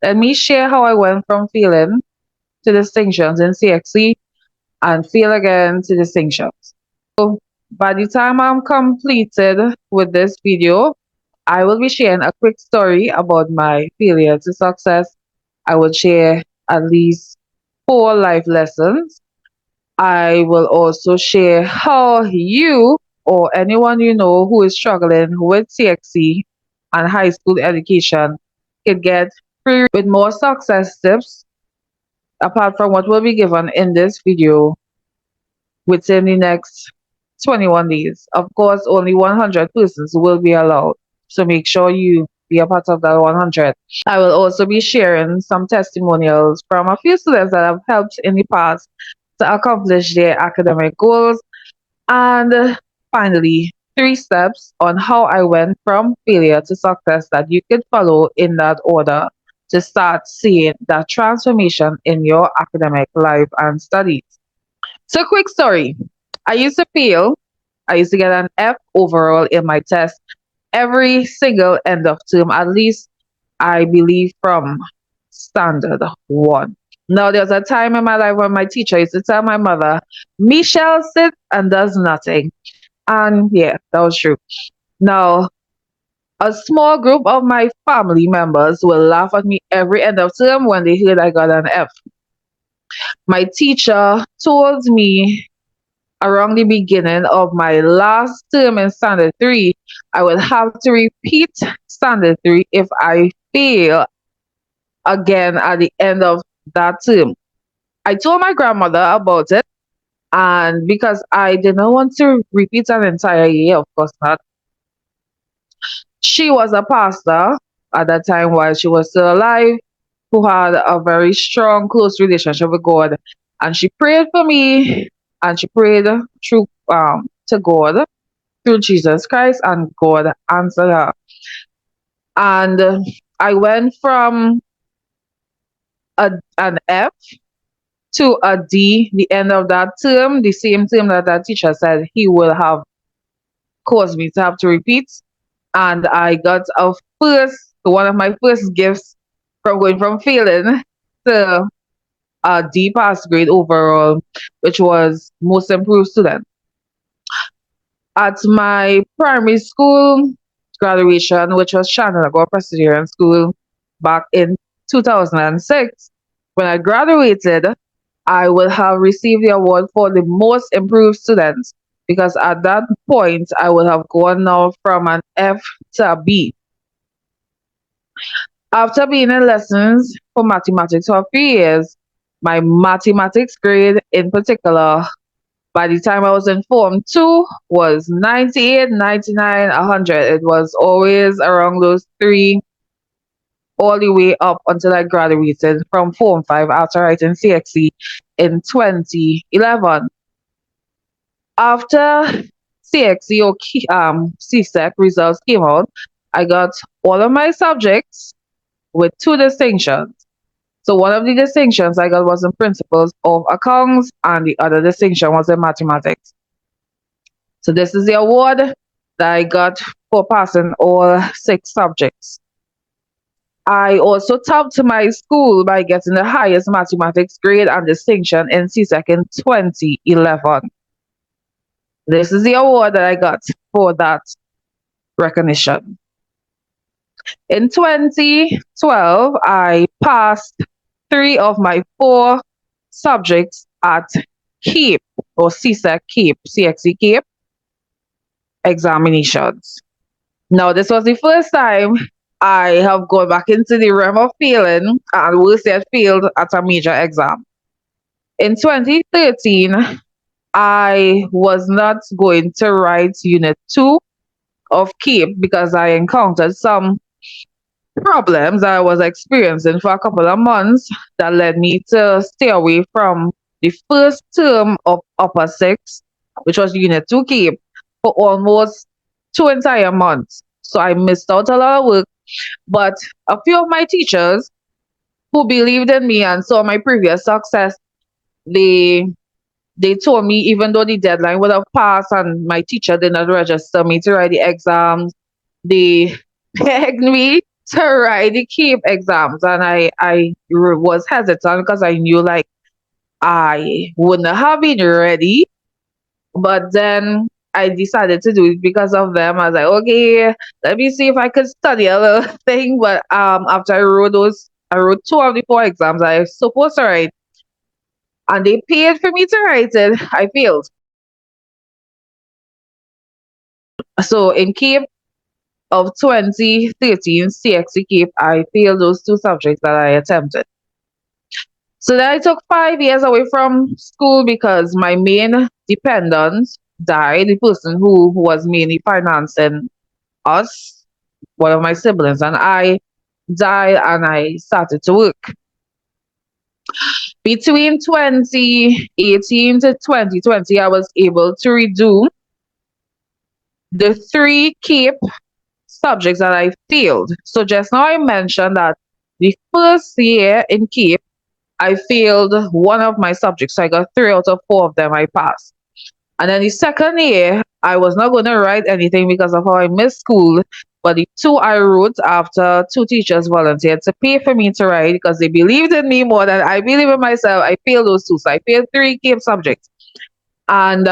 Let me share how I went from failing to distinctions in CXC and fail again to distinctions. By the time I'm completed with this video, I will be sharing a quick story about my failure to success. I will share at least 4 life lessons. I will also share how you or anyone you know who is struggling with CXC and high school education can get free with more success tips apart from what will be given in this video within the next 21 days. Of course, only 100 persons will be allowed. So make sure you be a part of that 100. I will also be sharing some testimonials from a few students that have helped in the past to accomplish their academic goals. And finally, 3 steps on how I went from failure to success that you could follow in that order to start seeing that transformation in your academic life and studies. So, quick story. I used to fail. I used to get an F overall in my test every single end of term, at least I believe from standard 1. Now, there's a time in my life when my teacher used to tell my mother, Michelle sits and does nothing. And yeah, that was true. Now, a small group of my family members will laugh at me every end of term when they heard I got an F. My teacher told me around the beginning of my last term in Standard 3, I will have to repeat Standard 3 if I fail again at the end of that term. I told my grandmother about it, and because I did not want to repeat an entire year, of course not. She was a pastor at that time while she was still alive, who had a very strong, close relationship with God. And she prayed for me, and she prayed through to God through Jesus Christ, and God answered her. And I went from an F to a D the end of that term, the same term that that teacher said he will have caused me to have to repeat. And I got one of my first gifts from going from failing to a D pass grade overall, which was most improved student. At my primary school graduation, which was Shannon Presbyterian School back in 2006, when I graduated, I will have received the award for the most improved students because at that point I would have gone now from an F to a B. After being in lessons for mathematics for a few years, my mathematics grade in particular, by the time I was in Form 2, was 98, 99, 100. It was always around those 3 all the way up until I graduated from Form 5 after writing CXC in 2011. After CXC or CSEC results came out, I got all of my subjects with 2 distinctions. So one of the distinctions I got was in principles of accounts, and the other distinction was in mathematics. So this is the award that I got for passing all 6 subjects. I also topped my school by getting the highest mathematics grade and distinction in CSEC in 2011. This is the award that I got for that recognition. In 2012, I passed 3 of my 4 subjects at CAPE or CSEC CAPE, CXC CAPE examinations. Now, this was the first time I have gone back into the realm of failing, and worse yet, failed at a major exam. In 2013, I was not going to write Unit 2 of CAPE because I encountered some problems that I was experiencing for a couple of months that led me to stay away from the first term of Upper 6, which was Unit 2 CAPE, for almost 2 entire months. So I missed out a lot of work. But a few of my teachers who believed in me and saw my previous success, they told me even though the deadline would have passed and my teacher did not register me to write the exams, they begged me to write the CAPE exams, and I was hesitant because I knew like I wouldn't have been ready. But then I decided to do it because of them. I was like, okay, let me see if I could study a little thing. But after I wrote two of the four exams I was supposed to write, and they paid for me to write it. I failed. So in CAPE of 2013, CXC CAPE, I failed those two subjects that I attempted. So then I took 5 years away from school because my main dependent died, the person who was mainly financing us, one of my siblings, and I died, and I started to work. Between 2018 to 2020, I was able to redo the three CAPE subjects that I failed. So just now I mentioned that the first year in CAPE, I failed one of my subjects. So I got 3 out of 4 of them I passed. And then the second year, I was not going to write anything because of how I missed school. But the two I wrote after two teachers volunteered to pay for me to write because they believed in me more than I believe in myself. I failed those two. So I failed 3 CAPE subjects. And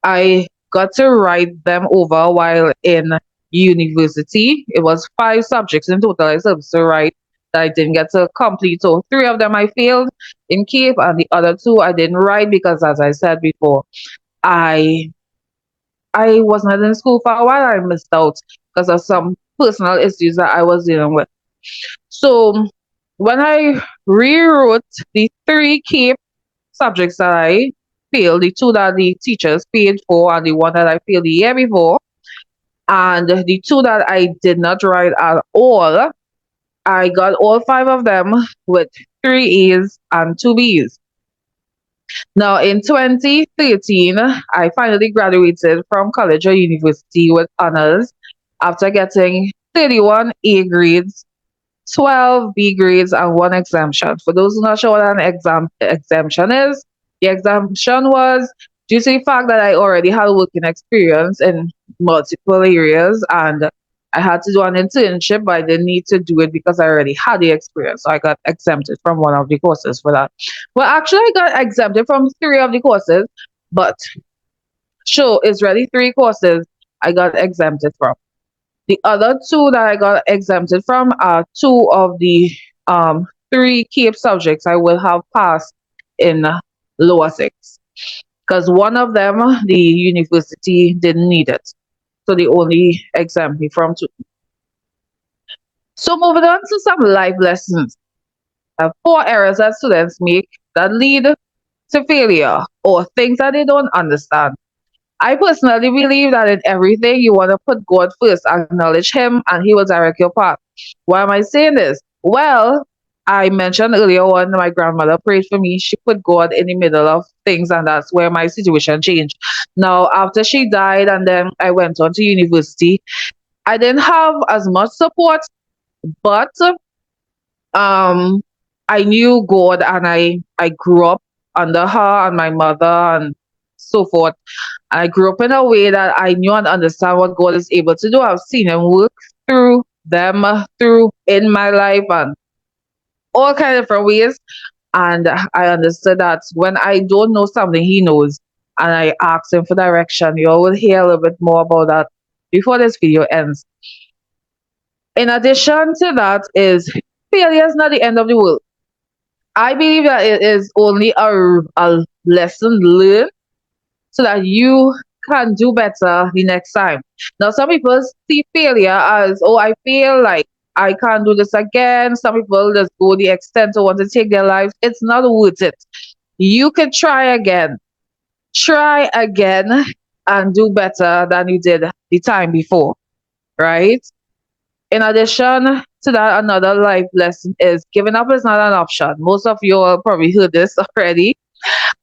I got to write them over while in university. It was 5 subjects in total I was supposed to write that I didn't get to complete. So 3 of them I failed in CAPE, and the other 2 I didn't write because, as I said before, I I was not in school for a while. I missed out because of some personal issues that I was dealing with. So when I rewrote the 3 CAPE subjects that I failed, the 2 that the teachers paid for and the one that I failed the year before, and the 2 that I did not write at all, I got all 5 of them with 3 A's and 2 B's. Now, in 2013, I finally graduated from college or university with honors after getting 31 A grades, 12 B grades, and 1 exemption. For those who are not sure what an exemption is, the exemption was due to the fact that I already had working experience in multiple areas, and I had to do an internship, but I didn't need to do it because I already had the experience. So I got exempted from one of the courses for that. Well, actually, I got exempted from 3 of the courses, but sure, it's really 3 courses I got exempted from. The other 2 that I got exempted from are 2 of the 3 CAPE subjects I will have passed in lower 6. Because one of them, the university didn't need it. So they only exempt me from 2. So moving on to some life lessons. 4 errors that students make that lead to failure or things that they don't understand. I personally believe that in everything you want to put God first, acknowledge Him, and He will direct your path. Why am I saying this? Well, I mentioned earlier on my grandmother prayed for me. She put God in the middle of things, and that's where my situation changed. Now, after she died, and then I went on to university, I didn't have as much support, but um, I knew God, and I grew up under her and my mother and so forth. I grew up in a way that I knew and understand what God is able to do. I've seen Him work through them, through in my life, and all kind of different ways. And I understood that when I don't know something, He knows, and I ask Him for direction. You all will hear a little bit more about that before this video ends. In addition to that, is failure is not the end of the world. I believe that it is only a lesson learned so that you can do better the next time. Now, some people see failure as, oh, I feel like I can't do this again. Some people just go the extent to want to take their lives. It's not worth it. You can try again, and do better than you did the time before, right? In addition to that, another life lesson is giving up is not an option. Most of you all probably heard this already.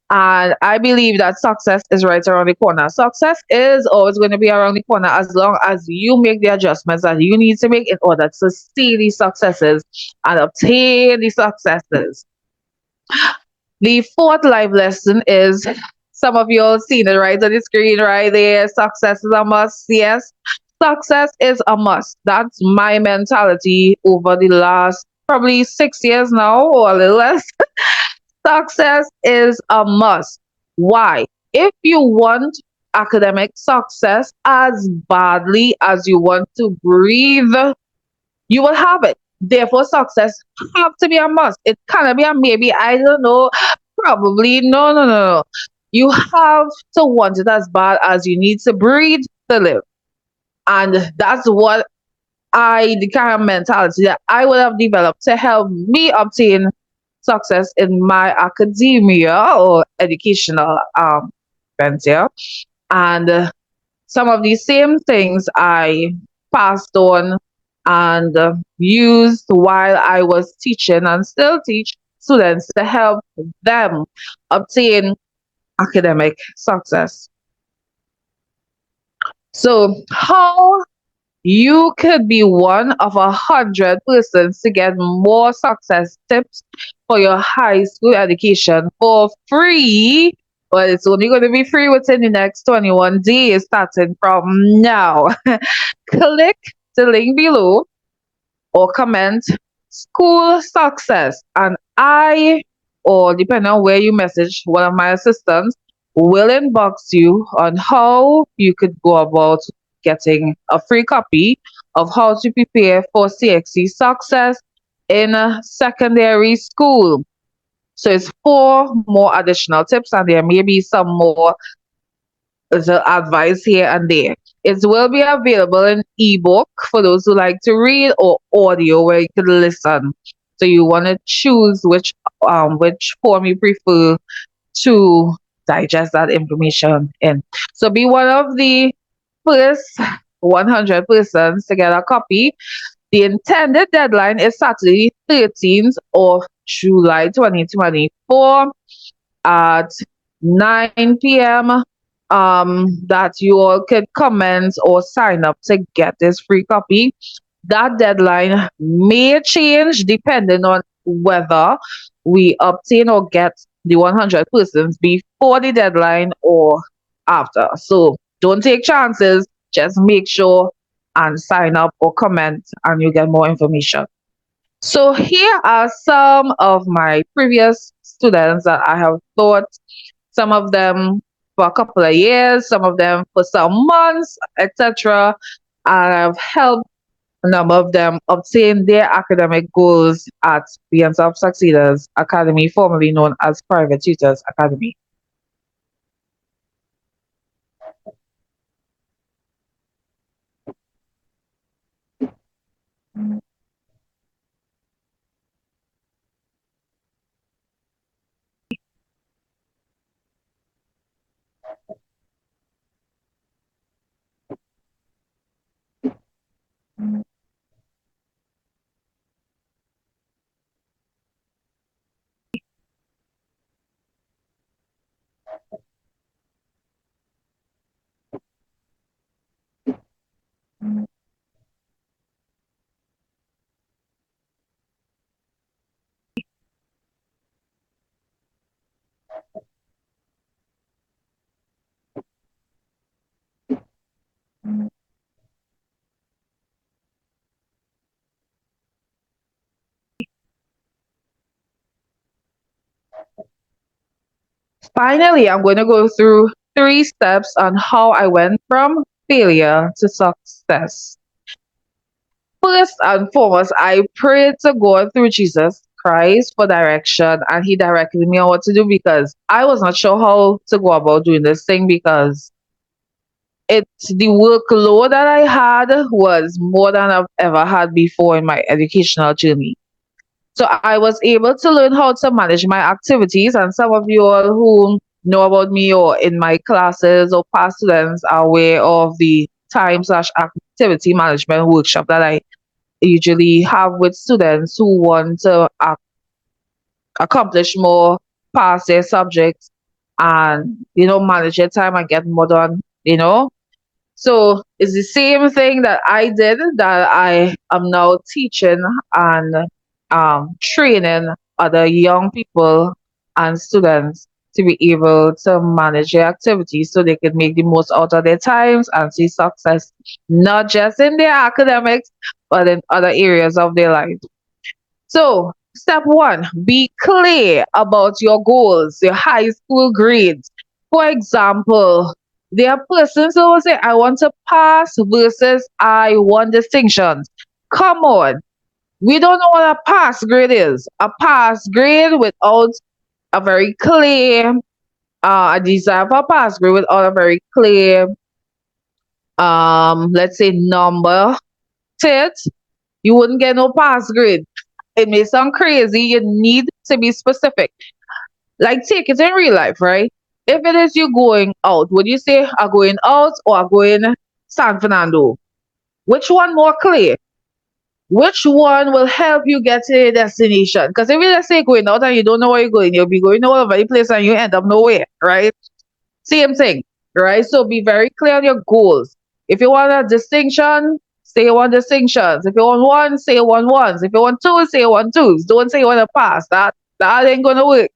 And I believe that success is right around the corner. Success is always going to be around the corner as long as you make the adjustments that you need to make in order to see these successes and obtain the successes. The fourth life lesson is some of you all seen it right on the screen right there. Success is a must. Yes. Success is a must. That's my mentality over the last probably 6 years now or a little less. Success is a must. Why? If you want academic success as badly as you want to breathe, you will have it. Therefore, success have to be a must. It cannot be a maybe. I don't know. Probably no, no, no, no. You have to want it as bad as you need to breathe to live, and that's what the kind of mentality that I would have developed to help me obtain success in my academia or educational venture. And some of these same things I passed on and used while I was teaching and still teach students to help them obtain academic success. So, how you could be one of 100 persons to get more success tips for your high school education for free. But it's only going to be free within the next 21 days, starting from now. Click the link below or comment school success, and I, or depending on where you message, one of my assistants will inbox you on how you could go about getting a free copy of how to prepare for CXC success in a secondary school. So it's 4 more additional tips, and there may be some more the advice here and there. It will be available in ebook for those who like to read, or audio where you can listen. So you want to choose which form you prefer to digest that information in. So be one of the first 100 persons to get a copy. The intended deadline is Saturday 13th of July 2024 at 9 p.m. That you all could comment or sign up to get this free copy. That deadline may change depending on whether we obtain or get the 100 persons before the deadline or after. So don't take chances. Just make sure and sign up or comment, and you get more information. So here are some of my previous students that I have taught, some of them for a couple of years, some of them for some months, etc. And I've helped a number of them obtain their academic goals at the Answer of Succeeders Academy, formerly known as Private Tutors Academy. Finally, I'm going to go through 3 steps on how I went from failure to success. First and foremost, I prayed to God through Jesus Christ for direction, and He directed me on what to do because I was not sure how to go about doing this thing, because it's the workload that I had was more than I've ever had before in my educational journey. So I was able to learn how to manage my activities, and some of you all who know about me or in my classes or past students are aware of the time/activity management workshop that I usually have with students who want to accomplish more, pass their subjects, and manage their time and get more done. So it's the same thing that I did, that I am now teaching and training other young people and students to be able to manage their activities so they can make the most out of their times and see success, not just in their academics, but in other areas of their life. So, step one, be clear about your goals, your high school grades. For example, there are persons who will say, I want to pass versus I want distinctions. Come on. We don't know what a pass grade is. A pass grade without a very clear, a desire for a pass grade without a very clear, let's say number to it, you wouldn't get no pass grade. It may sound crazy. You need to be specific. Like take it in real life, right? If it is you going out, would you say are going out or are going San Fernando? Which one more clear? Which one will help you get to your destination? Because if you just say going out and you don't know where you're going, you'll be going all over the place and you end up nowhere, right? Same thing, right? So be very clear on your goals. If you want a distinction, say you want distinctions. If you want one, say you want ones. If you want two, say you want twos. Don't say you want to pass. That ain't gonna work.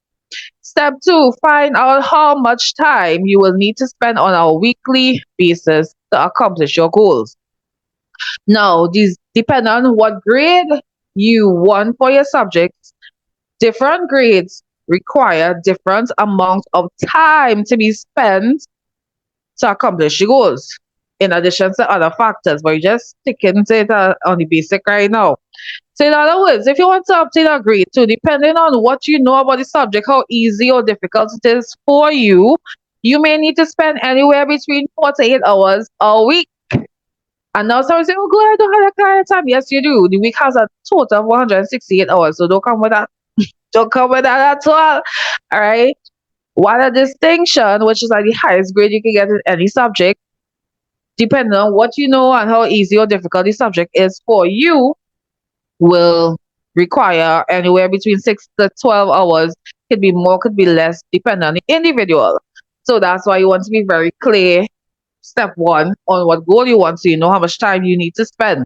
Step two, find out how much time you will need to spend on a weekly basis to accomplish your goals. Now, these depend on what grade you want for your subjects. Different grades require different amounts of time to be spent to accomplish your goals, in addition to other factors. But you just sticking to it on the basic right now. So in other words, if you want to obtain a grade too, depending on what you know about the subject, how easy or difficult it is for you, you may need to spend anywhere between 4 to 8 hours a week. And now someone say, oh, good, I don't have that kind of time. Yes, you do. The week has a total of 168 hours. So don't come with that. Don't come with that at all. All right. While a distinction, which is like the highest grade you can get in any subject, depending on what you know and how easy or difficult the subject is for you, will require anywhere between 6 to 12 hours. Could be more, could be less, depending on the individual. So that's why you want to be very clear, step one, on what goal you want so you know how much time you need to spend.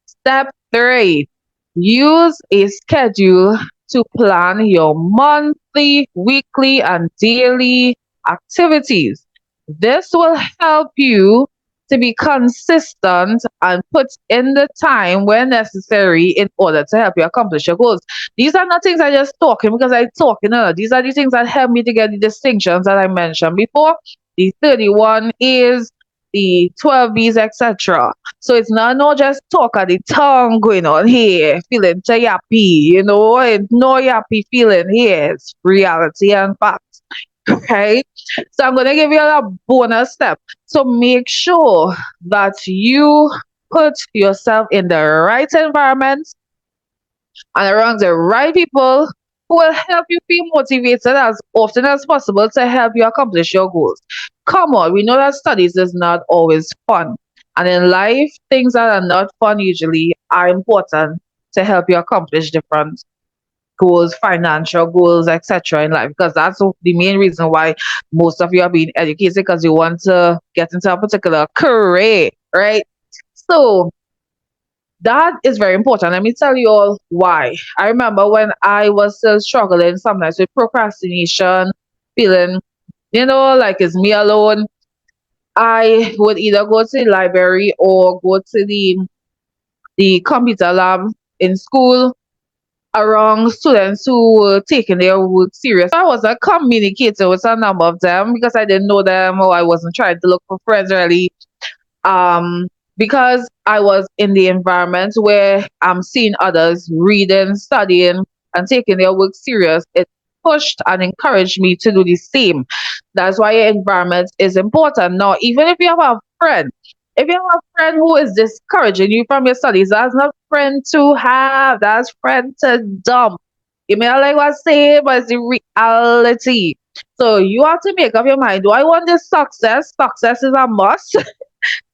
Step three, use a schedule to plan your monthly, weekly, and daily activities. This will help you to be consistent and put in the time when necessary in order to help you accomplish your goals. These are not things I just talking because I talking. These are the things that help me to get the distinctions that I mentioned before. The 31 A's, the 12 B's, etc. So it's not just talk of the tongue going on here, feeling yappy, it's no yappy feeling here. It's reality and facts. Okay, so I'm going to give you a bonus step. So make sure that you put yourself in the right environment and around the right people who will help you feel motivated as often as possible to help you accomplish your goals. Come on, we know that studies is not always fun. And in life, things that are not fun usually are important to help you accomplish different goals, financial goals, etc. in life, because that's the main reason why most of you are being educated, because you want to get into a particular career, right? So that is very important. Let me tell you all why. I remember when I was still struggling sometimes with procrastination, feeling, like it's me alone. I would either go to the library or go to the computer lab in school around students who were taking their work serious. I wasn't communicating with a number of them because I didn't know them, or I wasn't trying to look for friends really. Because I was in the environment where I'm seeing others reading, studying, and taking their work serious, it pushed and encouraged me to do the same. That's why your environment is important. Now, even if you have a friend, if you have a friend who is discouraging you from your studies, that's not friend to have, that's friend to dump. You may not like what I say, but it's the reality. So you have to make up your mind. Do I want this success? Success is a must.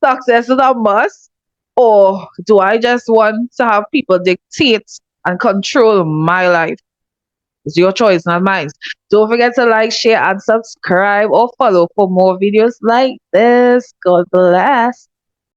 Success is a must. Or do I just want to have people dictate and control my life? It's your choice, not mine. Don't forget to like, share, and subscribe or follow for more videos like this. God bless.